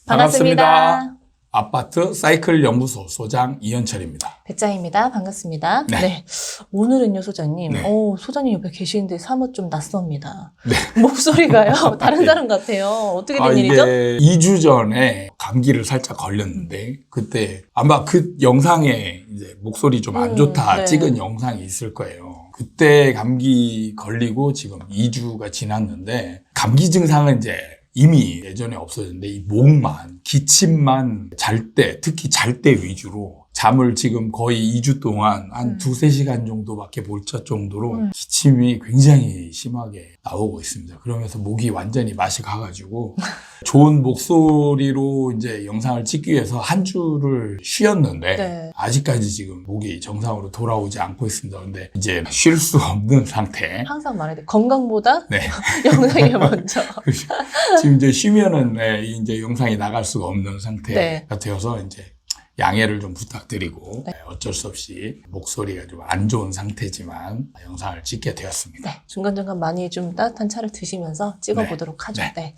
반갑습니다. 아파트 사이클 연구소 소장 이현철입니다. 배짱입니다. 반갑습니다. 네. 오늘은요, 소장님. 네. 소장님 옆에 계시는데 사뭇 좀 낯섭니다. 목소리가요. 다른 사람 같아요. 어떻게 된 일이죠? 이게 2주 전에 감기를 살짝 걸렸는데 그때 아마 그 영상에 이제 목소리 좀 안 좋다 네. 찍은 영상이 있을 거예요. 그때 감기 걸리고 지금 2주가 지났는데 감기 증상은 이제 이미 예전에 없어졌는데 이 목만, 기침만 잘 때, 특히 잘 때 위주로 잠을 지금 거의 2주 동안 한 2-3시간 정도밖에 못 잤 정도로 기침이 굉장히 심하게 나오고 있습니다. 그러면서 목이 완전히 맛이 가가지고 좋은 목소리로 이제 영상을 찍기 위해서 한 주를 쉬었는데 네. 아직까지 지금 목이 정상으로 돌아오지 않고 있습니다. 근데 이제 쉴 수 없는 상태. 항상 말해야 돼. 건강보다 네. 영상이 먼저. 지금 이제 쉬면은 이제 영상이 나갈 수가 없는 상태가 네. 되어서 이제 양해를 좀 부탁드리고 네. 어쩔 수 없이 목소리가 좀 안 좋은 상태지만 영상을 찍게 되었습니다. 네. 중간중간 많이 좀 따뜻한 차를 드시면서 찍어보도록 하죠. 네. 네.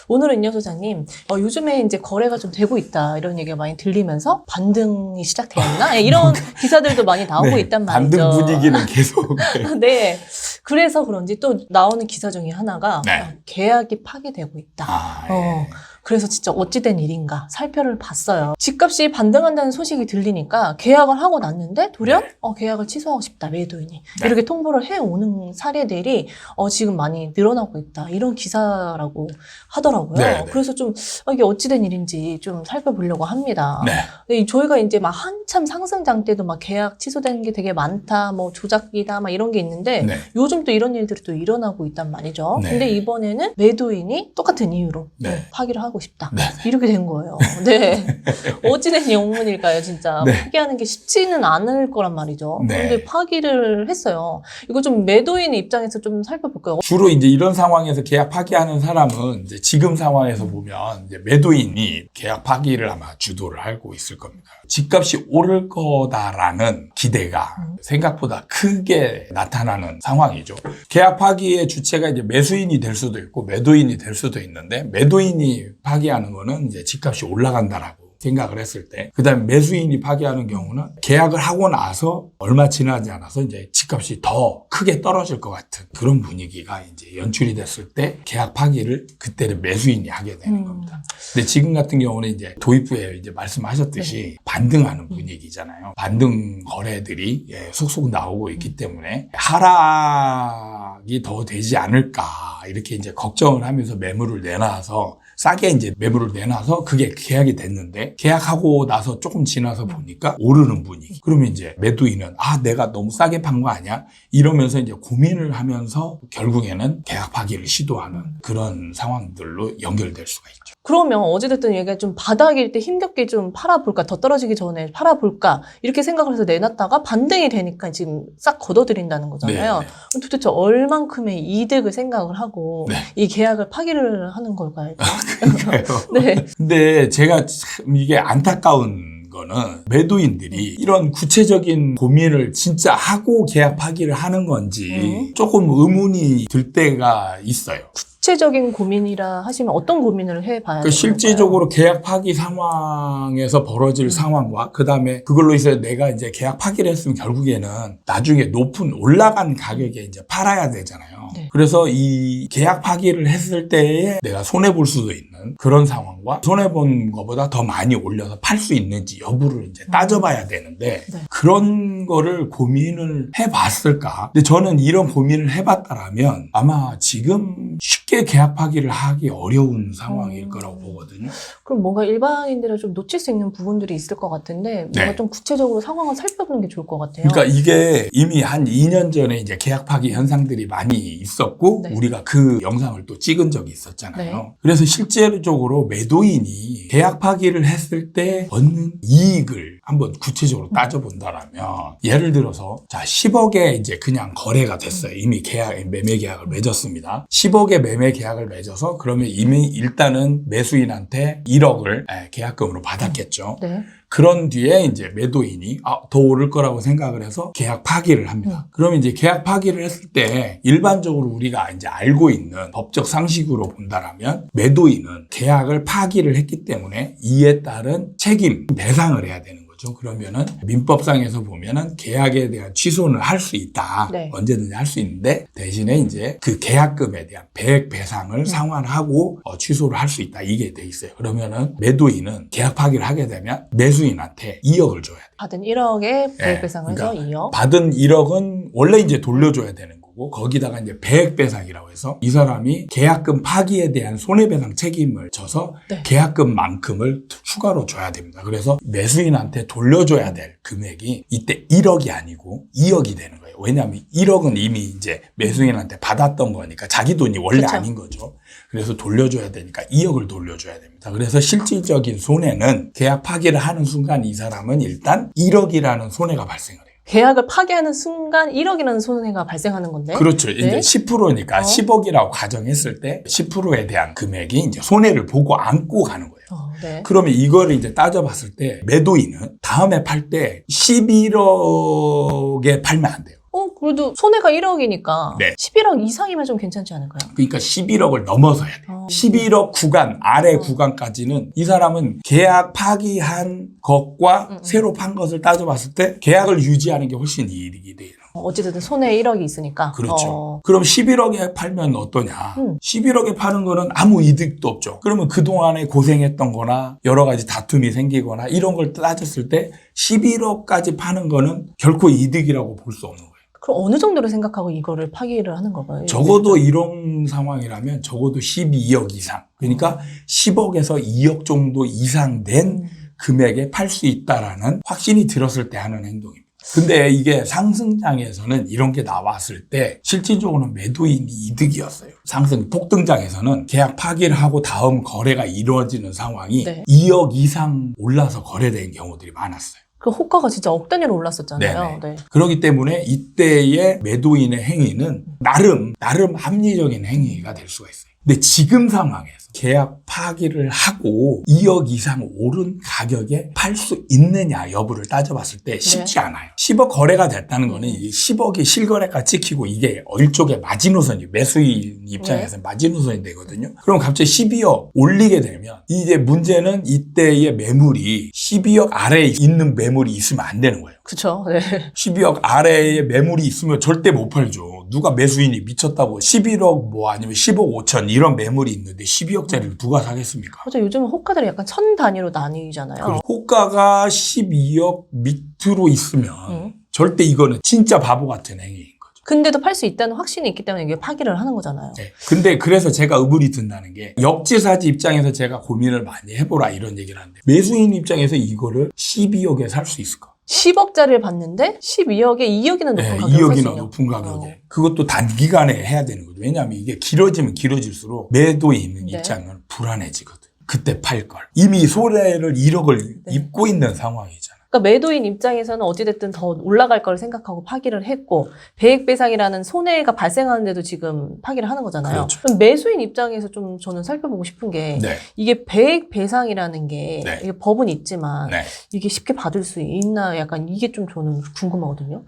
오늘은요, 소장님. 요즘에 이제 거래가 좀 되고 있다. 이런 얘기가 많이 들리면서 반등이 시작되었나? 이런 기사들도 많이 나오고 있단 말이죠. 반등 분위기는 계속. 네. 그래서 그런지 또 나오는 기사 중에 하나가 네. 계약이 파기되고 있다. 예. 그래서 진짜 어찌된 일인가 살펴를 봤어요. 집값이 반등한다는 소식이 들리니까 계약을 하고 났는데 돌연 네. 계약을 취소하고 싶다, 매도인이. 네. 이렇게 통보를 해오는 사례들이 지금 많이 늘어나고 있다. 이런 기사라고 하더라고요. 네, 네. 그래서 좀 이게 어찌된 일인지 좀 살펴보려고 합니다. 네. 근데 저희가 이제 막 한참 상승장 때도 막 계약 취소되는 게 되게 많다, 뭐 조작이다, 막 이런 게 있는데 네. 요즘 또 이런 일들이 또 일어나고 있단 말이죠. 네. 근데 이번에는 매도인이 똑같은 이유로 네. 파기를 하고 싶다. 네. 이렇게 된 거예요. 네. 어찌된 영문일까요, 진짜. 네. 파기하는 게 쉽지는 않을 거란 말이죠. 네. 근데 파기를 했어요. 이거 좀 매도인 입장에서 좀 살펴볼까요? 주로 이제 이런 상황에서 계약 파기하는 사람은 이제 지금 상황에서 보면 이제 매도인이 계약 파기를 아마 주도를 하고 있을 겁니다. 집값이 오를 거다라는 기대가 생각보다 크게 나타나는 상황이죠. 계약 파기의 주체가 이제 매수인이 될 수도 있고 매도인이 될 수도 있는데 매도인이 파기하는 거는 이제 집값이 올라간다라고 생각을 했을 때, 그 다음에 매수인이 파기하는 경우는 계약을 하고 나서 얼마 지나지 않아서 이제 집값이 더 크게 떨어질 것 같은 그런 분위기가 이제 연출이 됐을 때 계약 파기를 그때는 매수인이 하게 되는 겁니다. 근데 지금 같은 경우는 이제 도입부에 이제 말씀하셨듯이 반등하는 분위기잖아요. 반등 거래들이 속속 나오고 있기 때문에 하락이 더 되지 않을까 이렇게 이제 걱정을 하면서 매물을 내놔서 싸게 이제 매물을 내놔서 그게 계약이 됐는데 계약하고 나서 조금 지나서 보니까 오르는 분위기. 그러면 이제 매도인은 내가 너무 싸게 판 거 아니야? 이러면서 이제 고민을 하면서 결국에는 계약 파기를 시도하는 그런 상황들로 연결될 수가 있죠. 그러면 어찌됐든 얘가 좀 바닥일 때 힘겹게 좀 팔아볼까, 더 떨어지기 전에 팔아볼까 이렇게 생각을 해서 내놨다가 반등이 되니까 지금 싹 걷어들인다는 거잖아요. 네, 네. 그럼 도대체 얼만큼의 이득을 생각을 하고 네. 이 계약을 파기를 하는 걸까요? 그러니까요. 네. 근데 제가 참 이게 안타까운 거는 매도인들이 이런 구체적인 고민을 진짜 하고 계약 파기를 하는 건지 조금 의문이 들 때가 있어요. 구체적인 고민이라 하시면 어떤 고민을 해봐야 되는 실제적으로 계약 파기 상황에서 벌어질 상황과 그 다음에 그걸로 해서 내가 이제 계약 파기를 했으면 결국에는 나중에 높은 올라간 가격에 이제 팔아야 되잖아요. 네. 그래서 이 계약 파기를 했을 때에 내가 손해볼 수도 있는 그런 상황과 손해본 것보다 더 많이 올려서 팔 수 있는지 여부를 이제 따져봐야 되는데 네. 그런 거를 고민을 해봤을까? 근데 저는 이런 고민을 해봤다라면 아마 지금 쉽게 계약 파기를 하기 어려운 상황일 거라고 보거든요. 그럼 뭔가 일반인들은 좀 놓칠 수 있는 부분들이 있을 것 같은데 뭔가 네. 좀 구체적으로 상황을 살펴보는 게 좋을 것 같아요. 그러니까 이게 이미 한 2년 전에 이제 계약 파기 현상들이 많이 있었고 네. 우리가 그 영상을 또 찍은 적이 있었잖아요. 네. 그래서 실제적으로 매도인이 계약 파기를 했을 때 얻는 이익을 한번 구체적으로 따져본다라면 예를 들어서 자 10억에 이제 그냥 거래가 됐어요. 이미 매매 계약을 맺었습니다. 10억의 매매 계약을 맺어서 그러면 이미 일단은 매수인한테 1억을 계약금으로 받았겠죠. 네. 그런 뒤에 이제 매도인이 더 오를 거라고 생각을 해서 계약 파기를 합니다. 그러면 이제 계약 파기를 했을 때 일반적으로 우리가 이제 알고 있는 법적 상식으로 본다라면 매도인은 계약을 파기를 했기 때문에 이에 따른 책임 배상을 해야 되는 거죠. 그러면은 민법상에서 보면은 계약에 대한 취소는 할 수 있다. 네. 언제든지 할 수 있는데 대신에 이제 그 계약금에 대한 배액 배상을 상환하고 취소를 할 수 있다. 이게 돼 있어요. 그러면은 매도인은 계약 파기를 하게 되면 매수인한테 2억을 줘야 돼요. 받은 1억에 배액배상을 해서 그러니까 2억. 받은 1억은 원래 이제 돌려줘야 되는 거고 거기다가 이제 배액배상이라고 해서 이 사람이 계약금 파기에 대한 손해배상 책임을 져서 네. 계약금만큼을 추가로 줘야 됩니다. 그래서 매수인한테 돌려줘야 될 금액이 이때 1억이 아니고 2억이 되는 거예요. 왜냐하면 1억은 이미 이제 매수인한테 받았던 거니까 자기 돈이 원래 그쵸. 아닌 거죠. 그래서 돌려줘야 되니까 2억을 돌려줘야 됩니다. 그래서 실질적인 손해는 계약 파기를 하는 순간 이 사람은 일단 1억이라는 손해가 발생을 해요. 계약을 파기하는 순간 1억이라는 손해가 발생하는 건데. 그렇죠. 네. 이제 10%니까 10억이라고 가정했을 때 10%에 대한 금액이 이제 손해를 보고 안고 가는 거예요. 네. 그러면 이거를 이제 따져봤을 때 매도인은 다음에 팔 때 11억에 팔면 안 돼요. 그래도 손해가 1억이니까 네. 11억 이상이면 좀 괜찮지 않을까요? 그러니까 11억을 넘어서야 돼요. 11억 구간, 아래 구간까지는 이 사람은 계약 파기한 것과 새로 판 것을 따져봤을 때 계약을 유지하는 게 훨씬 이익이 돼요. 어찌됐든 손해 1억이 있으니까. 그렇죠. 그럼 11억에 팔면 어떠냐? 11억에 파는 거는 아무 이득도 없죠. 그러면 그동안에 고생했던 거나 여러 가지 다툼이 생기거나 이런 걸 따졌을 때 11억까지 파는 거는 결코 이득이라고 볼 수 없는 거예요. 그럼 어느 정도로 생각하고 이거를 파기를 하는 건가요? 적어도 이런 상황이라면 적어도 12억 이상. 그러니까 10억에서 2억 정도 이상 된 금액에 팔 수 있다라는 확신이 들었을 때 하는 행동입니다. 근데 이게 상승장에서는 이런 게 나왔을 때 실질적으로는 매도인이 이득이었어요. 상승 폭등장에서는 계약 파기를 하고 다음 거래가 이루어지는 상황이 네. 2억 이상 올라서 거래된 경우들이 많았어요. 그 호가가 진짜 억 단위로 올랐었잖아요. 네네. 그렇기 때문에 이때의 매도인의 행위는 나름 합리적인 행위가 될 수가 있어요. 근데 지금 상황에서 계약 파기를 하고 2억 이상 오른 가격에 팔 수 있느냐 여부를 따져봤을 때 쉽지 않아요. 10억 거래가 됐다는 거는 이 10억이 실거래가 찍히고 이게 일종의 마지노선이 매수인 입장에서는 마지노선이 되거든요. 그럼 갑자기 12억 올리게 되면 이제 문제는 이때의 매물이 12억 아래에 있는 매물이 있으면 안 되는 거예요. 그렇죠. 네. 12억 아래에 매물이 있으면 절대 못 팔죠. 누가 매수인이 미쳤다고 11억 뭐 아니면 10억 5천 이런 매물이 있는데 12억짜리를 누가 사겠습니까? 맞아. 요즘은 호가들이 약간 천 단위로 나뉘잖아요. 호가가 12억 밑으로 있으면 절대 이거는 진짜 바보 같은 행위인 거죠. 근데도 팔 수 있다는 확신이 있기 때문에 이게 파기를 하는 거잖아요. 네. 근데 그래서 제가 의문이 든다는 게 역지사지 입장에서 제가 고민을 많이 해보라 이런 얘기를 하는데 매수인 입장에서 이거를 12억에 살 수 있을까? 10억짜리를 받는데 12억에 2억이나 높은 가격을 2억이나 높은 가격에. 그것도 단기간에 해야 되는 거죠. 왜냐하면 이게 길어지면 길어질수록 매도인 입장은 불안해지거든. 그때 팔 걸. 이미 손해를 1억을 입고 있는 상황이잖아. 그러니까 매도인 입장에서는 어찌됐든 더 올라갈 걸 생각하고 파기를 했고 배액배상이라는 손해가 발생하는데도 지금 파기를 하는 거잖아요. 그렇죠. 그럼 매수인 입장에서 좀 저는 살펴보고 싶은 게 네. 이게 배액배상이라는 게 네. 이게 법은 있지만 네. 이게 쉽게 받을 수 있나 약간 이게 좀 저는 궁금하거든요.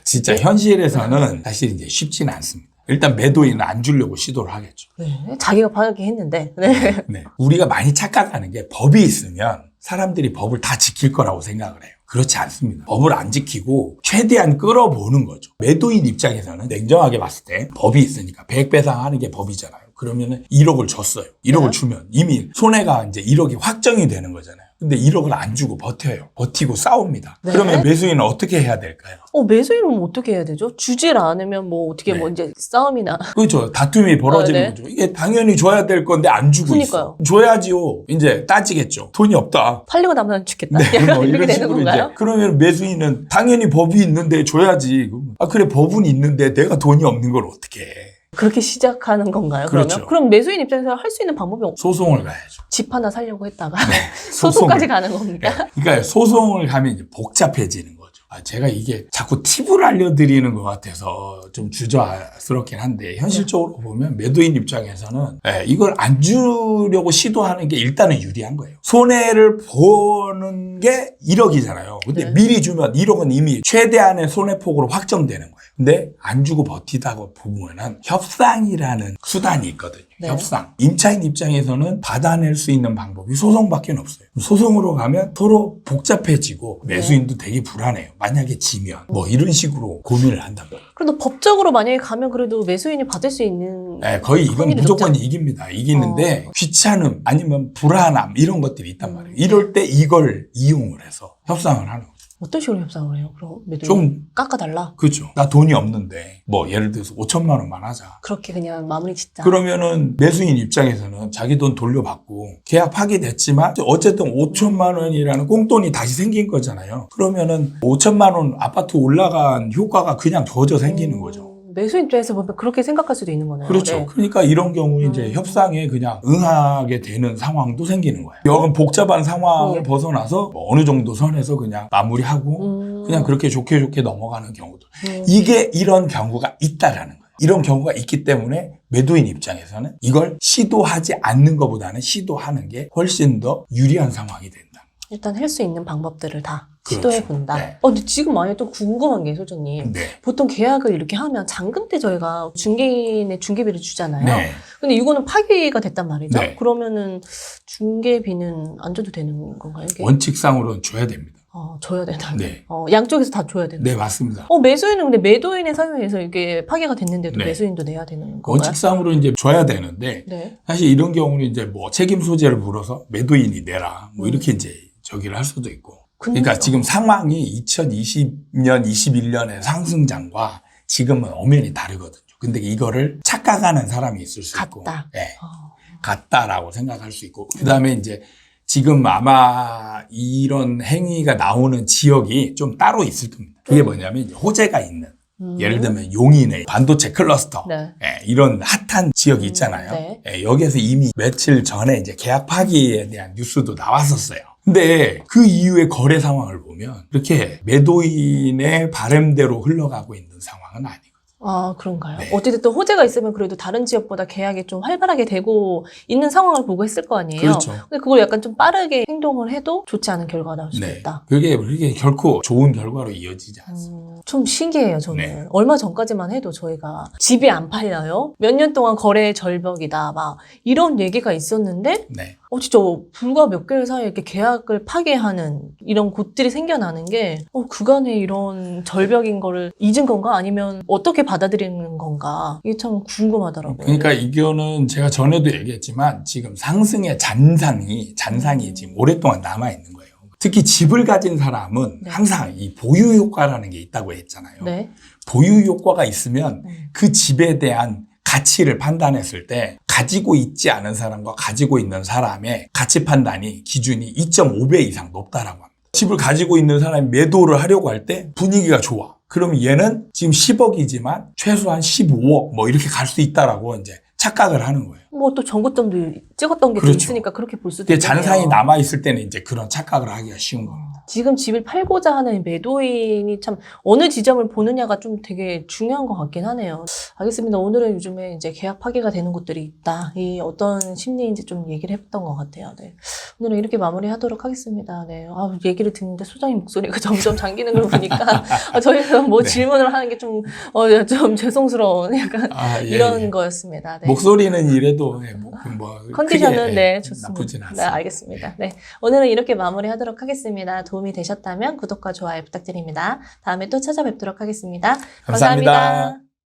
진짜 현실에서는 사실 이제 쉽지는 않습니다. 일단 매도인은 안 주려고 시도를 하겠죠. 네. 자기가 파기 했는데. 네. 네. 우리가 많이 착각하는 게 법이 있으면 사람들이 법을 다 지킬 거라고 생각을 해요. 그렇지 않습니다. 법을 안 지키고 최대한 끌어보는 거죠. 매도인 입장에서는 냉정하게 봤을 때 법이 있으니까 배액배상하는 게 법이잖아요. 그러면은 1억을 줬어요. 1억을 네. 주면 이미 손해가 이제 1억이 확정이 되는 거잖아요. 근데 1억을 안 주고 버텨요. 버티고 싸웁니다. 네. 그러면 매수인은 어떻게 해야 될까요? 매수인은 어떻게 해야 되죠? 주질 않으면 뭐 어떻게 네. 뭐 이제 싸움이나. 그렇죠. 다툼이 벌어지는 네. 거죠. 이게 당연히 줘야 될 건데 안 주고 그러니까요. 있어. 줘야지요. 이제 따지겠죠. 돈이 없다. 팔리고 나면 죽겠다. 네, 약간 뭐 이렇게 이런 되는 식으로 건가요? 이제 그러면 매수인은 당연히 법이 있는데 줘야지. 그래 법은 있는데 내가 돈이 없는 걸 어떻게 해? 그렇게 시작하는 건가요? 그렇죠. 그럼 매수인 입장에서 할 수 있는 방법이 소송을 가야죠. 집 하나 사려고 했다가 네, 소송까지 가는 겁니까? 네. 그러니까 소송을 가면 이제 복잡해지는 거죠. 제가 이게 자꾸 팁을 알려드리는 것 같아서 좀 주저스럽긴 한데 현실적으로 보면 매도인 입장에서는 이걸 안 주려고 시도하는 게 일단은 유리한 거예요. 손해를 보는 게 1억이잖아요. 근데 네. 미리 주면 1억은 이미 최대한의 손해폭으로 확정되는 거예요. 근데 안 주고 버티다가 보면은 협상이라는 수단이 있거든요. 네. 협상. 임차인 입장에서는 받아낼 수 있는 방법이 소송밖에 없어요. 소송으로 가면 서로 복잡해지고 매수인도 되게 불안해요. 만약에 지면 뭐 이런 식으로 고민을 한단 말이에요. 그래도 법적으로 만약에 가면 그래도 매수인이 받을 수 있는 거의 이건 확률이 무조건 높죠? 이깁니다. 이기는데 귀찮음 아니면 불안함 이런 것들이 있단 말이에요. 이럴 때 이걸 이용을 해서 협상을 하는 거예요. 어떤 식으로 협상을 해요? 그럼 매도인 좀 깎아달라? 그렇죠. 나 돈이 없는데 뭐 예를 들어서 5천만 원만 하자. 그렇게 그냥 마무리 짓자. 그러면은 매수인 입장에서는 자기 돈 돌려받고 계약 파기됐지만 어쨌든 5천만 원이라는 꽁돈이 다시 생긴 거잖아요. 그러면은 5천만 원 아파트 올라간 효과가 그냥 저저 생기는 거죠. 매수인 입장에서 보면 그렇게 생각할 수도 있는 거네요. 그렇죠. 네. 그러니까 이런 경우 이제 협상에 그냥 응하게 되는 상황도 생기는 거예요. 여건 복잡한 상황을 벗어나서 뭐 어느 정도 선에서 그냥 마무리하고 그냥 그렇게 좋게 좋게 넘어가는 경우도. 이게 이런 경우가 있다라는 거예요. 이런 경우가 있기 때문에 매도인 입장에서는 이걸 시도하지 않는 것보다는 시도하는 게 훨씬 더 유리한 상황이 된다. 일단 할 수 있는 방법들을 다 그렇죠. 시도해본다. 네. 근데 지금 만약에 또 궁금한 게 소장님. 네. 보통 계약을 이렇게 하면 잔금 때 저희가 중개인의 중개비를 주잖아요. 네. 근데 이거는 파기가 됐단 말이죠. 네. 그러면은 중개비는 안 줘도 되는 건가요? 이게? 원칙상으로는 줘야 됩니다. 줘야 되나? 네. 양쪽에서 다 줘야 되나? 네, 맞습니다. 매수인은 근데 매도인의 사유에서 이게 파기가 됐는데도 네. 매수인도 내야 되는 건가요? 원칙상으로 이제 줘야 되는데 네. 사실 이런 경우는 이제 뭐 책임 소재를 물어서 매도인이 내라 뭐 이렇게 이제 저기를 할 수도 있고. 그러니까 지금 상황이 2020년, 21년의 상승장과 지금은 엄연히 다르거든요. 근데 이거를 착각하는 사람이 있을 수 있고. 같다. 네. 같다라고 생각할 수 있고. 그 다음에 이제 지금 아마 이런 행위가 나오는 지역이 좀 따로 있을 겁니다. 그게 뭐냐면 이제 호재가 있는. 예를 들면 용인의 반도체 클러스터. 네. 이런 핫한 지역이 있잖아요. 네. 여기에서 이미 며칠 전에 이제 계약 파기에 대한 뉴스도 나왔었어요. 근데 그 이후의 거래 상황을 보면 그렇게 매도인의 바람대로 흘러가고 있는 상황은 아니거든요. 그런가요? 네. 어찌됐든 호재가 있으면 그래도 다른 지역보다 계약이 좀 활발하게 되고 있는 상황을 보고 했을 거 아니에요? 그렇죠. 근데 그걸 약간 좀 빠르게 행동을 해도 좋지 않은 결과가 나올 수도 네. 있다. 그게 결코 좋은 결과로 이어지지 않습니다. 좀 신기해요, 저는. 네. 얼마 전까지만 해도 저희가 집이 안 팔려요? 몇 년 동안 거래 절벽이다. 막 이런 얘기가 있었는데 네. 진짜 불과 몇 개월 사이에 이렇게 계약을 파기하는 이런 곳들이 생겨나는 게 그간의 이런 절벽인 거를 잊은 건가? 아니면 어떻게 받아들이는 건가? 이게 참 궁금하더라고요. 그러니까 이거는 제가 전에도 얘기했지만 지금 상승의 잔상이 지금 오랫동안 남아있는 거예요. 특히 집을 가진 사람은 네. 항상 이 보유 효과라는 게 있다고 했잖아요. 네. 보유 효과가 있으면 그 집에 대한 가치를 판단했을 때 가지고 있지 않은 사람과 가지고 있는 사람의 가치 판단이 기준이 2.5배 이상 높다라고 합니다. 집을 가지고 있는 사람이 매도를 하려고 할 때 분위기가 좋아. 그럼 얘는 지금 10억이지만 최소한 15억 뭐 이렇게 갈 수 있다라고 이제 착각을 하는 거예요. 뭐 또 전고점도 찍었던 게 또 그렇죠. 있으니까 그렇게 볼 수도 근데 있겠네요. 잔상이 남아있을 때는 이제 그런 착각을 하기가 쉬운 겁니다. 지금 집을 팔고자 하는 매도인이 참 어느 지점을 보느냐가 좀 되게 중요한 것 같긴 하네요. 알겠습니다. 오늘은 요즘에 이제 계약 파기가 되는 곳들이 있다. 이 어떤 심리인지 좀 얘기를 해봤던 것 같아요. 네. 오늘은 이렇게 마무리하도록 하겠습니다. 네. 얘기를 듣는데 소장님 목소리가 점점 잠기는 걸 보니까 저희가 뭐 네. 질문을 하는 게 좀 죄송스러운 약간 예, 이런 거였습니다. 네. 목소리는 이래도 컨디션은 크게, 네, 좋습니다. 나쁘진 네, 않습니다. 알겠습니다. 네. 오늘은 이렇게 마무리하도록 하겠습니다. 도움이 되셨다면 구독과 좋아요 부탁드립니다. 다음에 또 찾아뵙도록 하겠습니다. 감사합니다. 감사합니다.